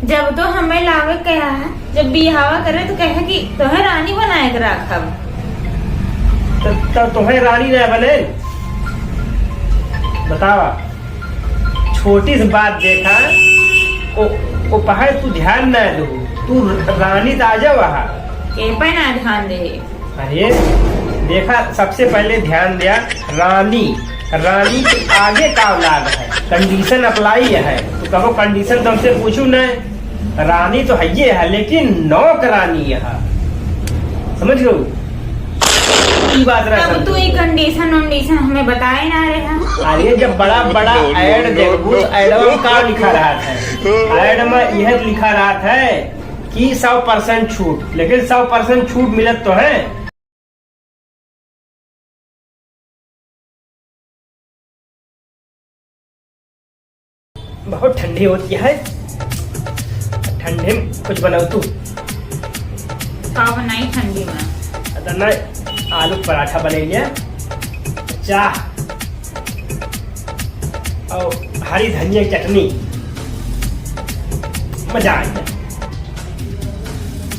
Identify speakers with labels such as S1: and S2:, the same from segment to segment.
S1: जब तो हमें लावे कहा है, जब बिहावा करे तो कहे कि तुम्हें रानी बनाए के रखब।
S2: तो तुम्हें रानी न बने बतावा। छोटी सी बात देखा ओ पहाड़ तू ध्यान न दो, तू रानी तो आ जा वहाँ
S1: के पे ना ध्यान दे।
S2: अरे देखा, सबसे पहले ध्यान दिया रानी। रानी के आगे का औलाद है, कंडीशन अप्लाई है। तो कहो कंडीशन तुमसे पूछू न, रानी तो है ये है लेकिन नौकरानी है, समझ लो बात रहा।
S1: तब तू ये कंडीशन वंडीशन हमें बताए ना रहा।
S2: अरे जब बड़ा बड़ा ऐड देखो, ऐड में क्या लिखा रहा था? ऐड में यह लिखा रहा था कि 100% छूट, लेकिन 100% छूट मिलत तो है। बहुत ठंडी होती है, ठंडे में कुछ बनाओ तू।
S1: बनाई ठंडी में
S2: ना आलू पराठा बनेंगे, चाह और हरी धनिया की चटनी, मजा आ गया।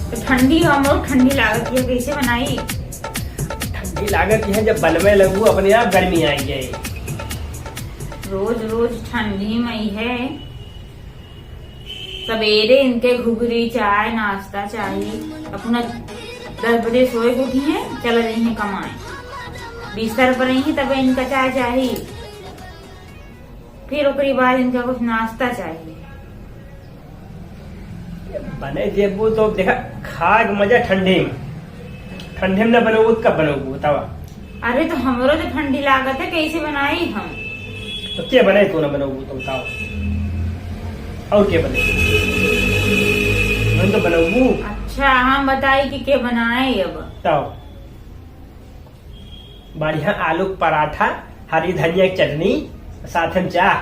S1: तो ठंडी हम लोग ठंडी लागत है, कैसे बनाई?
S2: ठंडी लागत है जब बनवे लगू अपने आप गर्मी आई गई।
S1: रोज रोज ठंडी में ही है। सवेरे इनके घुघरी चाय नाश्ता चाहिए। अपना 10 बजे सोए उठी है, चल रही है कमाए, बिस्तर पर रही तब इनका चाय चाहिए, फिर उसके बाद इनका कुछ नाश्ता चाहिए।
S2: बने जेबू तो देखा खाग मजा ठंडे में। ठंडे में न बनोगे कब बनोगे बतावा?
S1: अरे तो हमरो तो ठंडी लागत है, कैसे बनाई हम?
S2: तो क्या बने तो न बनोगे तो बताओ, और क्या बने तो बनोगू?
S1: अच्छा हम बताई कि क्या बनाए अब?
S2: बताओ। बढ़िया आलू पराठा, हरी धनिया की चटनी, साथ में चाह।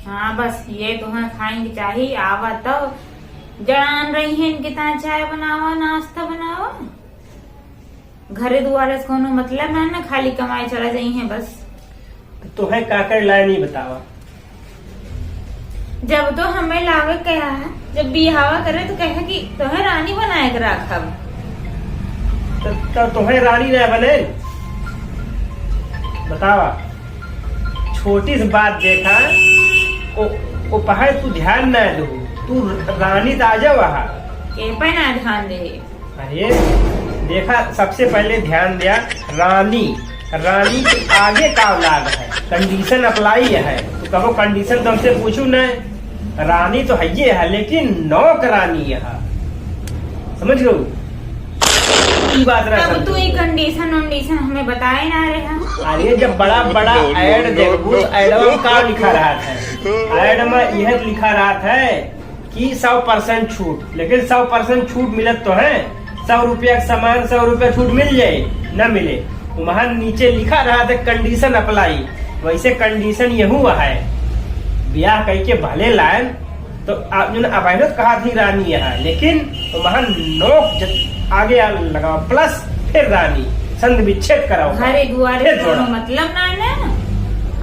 S1: हाँ बस ये तुम्हें खाएंगे चाहिए। आवा तो जान रही है इनके तना चाय बनावा नाश्ता बनावा, घरे दुआरे से कोनो मतलब ना, खाली कमाई चला जाई है बस।
S2: तुम्हें काकर लाए नहीं बतावा।
S1: जब तो हमें लावे कहा है, जब बिहावा करे तो कहे कि तुम्हें रानी बनाए के रखब।
S2: तो तुम्हें रानी न बने बतावा। छोटी सी बात देखा ओ पहाड़ तू ध्यान न दो, तू रानी तो आ जा वहाँ
S1: के पे ना ध्यान दे।
S2: अरे देखा, सबसे पहले ध्यान दिया रानी। रानी के आगे का औलाद है, कंडीशन अप्लाई है। तो कहो कंडीशन तुमसे पूछू न, रानी तो है ये है लेकिन नौकरानी है, समझ लो बात रहा।
S1: तब तू ये कंडीशन वंडीशन हमें बताए ना रहा।
S2: अरे जब बड़ा बड़ा ऐड देखो, ऐड में क्या लिखा रहा था? ऐड में यह लिखा रहा था कि 100% छूट, लेकिन 100% छूट मिलत तो है। 100 रुपया का सामान 100 रुपया छूट मिल जाए न मिले, वहां नीचे लिखा रहा था कंडीशन अप्लाई। वैसे कंडीशन ये हुआ है, ब्याह कह के भले लायन तो अब कहा थी रानी है, लेकिन वहां नोक आगे लगाओ प्लस फिर रानी, संग विच्छेद कराओ।
S1: घरे दुआरे मतलब ना है ना।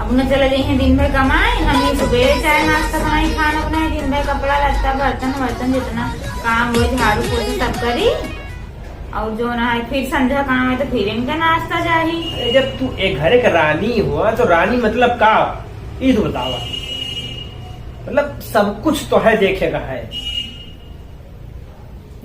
S1: अब न चले जाइए दिन भर कमाए, हम सुबह चाय नाश्ता बनाए, खाना बनाए, दिन भर कपड़ा लत्ता बर्तन वर्तन जितना काम हो झाड़ू पोछा सब करी, और जो ना है फिर संध्या काम है तो फिर इनका नाश्ता चाहिए।
S2: जब तू एक घरे का रानी हुआ तो रानी मतलब का ये तो बतावा। मतलब सब कुछ तो है देखेगा है।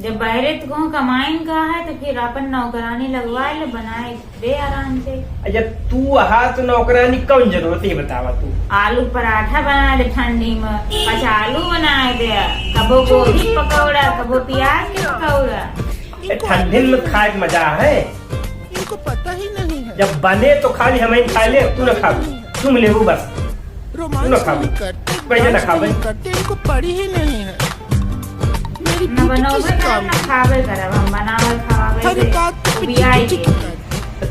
S1: जब बहरे तो कमाइन का है तो फिर अपन नौकरानी लगवाए ले, बनाए दे आराम से।
S2: जब तू आहा तो नौकरानी कौन जरूरत है बतावा? तू
S1: आलू पराठा बना दे ठंडी में, कुछ आलू बनाए दे, कबो गोभी पकौड़ा, कबो प्याज के पकौड़ा।
S2: ठंडी में खाए का मजा है,
S3: इनको पता ही नहीं है।
S2: जब बने तो खाली हमें खा ले, तू न खा, तुम ले बस, तू न खा, पहले न खा।
S3: इनको पड़ी ही नहीं है। मेरी
S1: न बनावे करब न खावे करब, हम बनावे खावे दे बियाई के।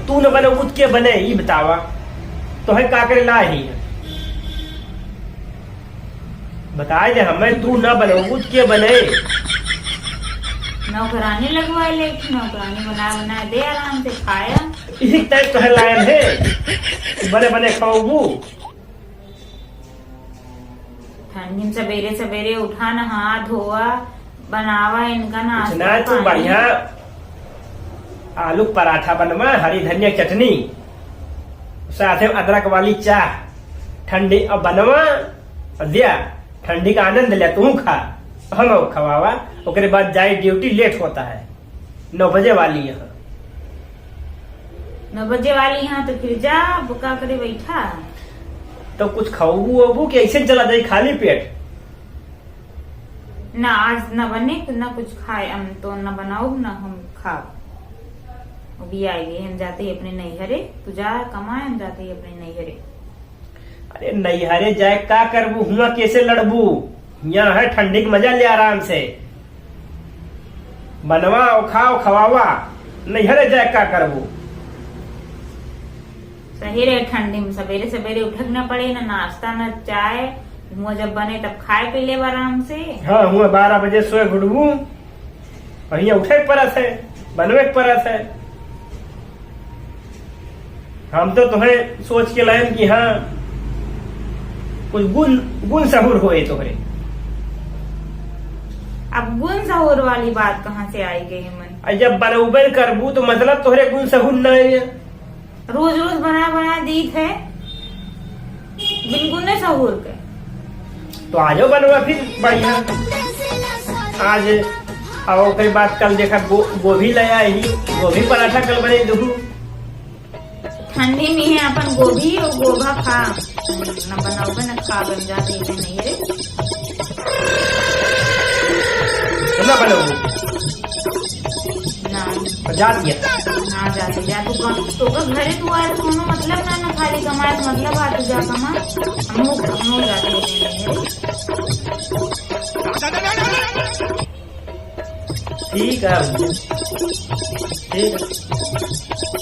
S2: तू न बने उठ के बने ये बतावा, तो है का करे ला ही बताए दे हमें। तू न बने उठ के बने,
S1: नौकरानी लगवाए ले, नौकरानी बना दे आराम से खाया।
S2: इसी टाइप तो है लायन है, बने बने खाओ।
S1: दिन सवेरे सवेरे उठा नहा धोआ बनावा इनका नाश्ता
S2: इतना तू
S1: पानी।
S2: बढ़िया आलू पराठा बनवा, हरी धनिया चटनी, साथ में अदरक वाली चाय ठंडी अब बनवा और दिया, ठंडी का आनंद ले तू खा, हम खवावा। ओकरे बाद जाए ड्यूटी, लेट होता है 9 बजे वाली यहाँ।
S1: 9 बजे वाली यहाँ तो फिर जा बुका करे बैठा।
S2: तो कुछ खाऊबू वबू कि ऐसे चला जाए खाली पेट?
S1: ना आज न बने न कुछ खाए, हम तो न बनाओ न हम खाओ। अभी आएंगे हम जाते ही अपने नैहरे, तू जा कमाए, हम जाते ही अपने नैहरे।
S2: अरे नैहरे जाए का करबू, हुआ कैसे लड़बू? यहाँ है ठंडी का मजा ले आराम से, बनवाओ खाओ खवावा। नैहरे जाए का करबू?
S1: सही रहे ठंडी में सवेरे सवेरे उठक न पड़े, न नाश्ता न चाय, हुआ जब बने तब खाए पी ले आराम से।
S2: हाँ हुआ 12 बजे सोए घुड़बू, वही उठे के परत है, बनवे के परत है। हम तो तुम्हें सोच के लाए कि हाँ कुछ गुण सहूर होए तोहरे।
S1: अब गुण सहूर वाली बात कहाँ से आई गई मन?
S2: जब बनउबे करबू तो मतलब तोहरे गुण सहूर नहीं है।
S1: रोज रोज बना बना दीत है बिन गुने सहूर के।
S2: तो आजो बनवा फिर बढ़िया। आज और कई बात कल देखा गोभी ले आई, गोभी पराठा कल बने दू।
S1: ठंडी में है अपन गोभी और गोभा खा, न बनाओ न खा, बन जाते हैं नहीं रे।
S2: ना बनोगे
S1: ना
S2: जा दिया
S1: ना जाते जा तो घरे तू आए तो कोनो मतलब ना खाली कमाए तो मतलब आ तू जा कमा, हम जाते हैं
S2: ठीक है ठीक है।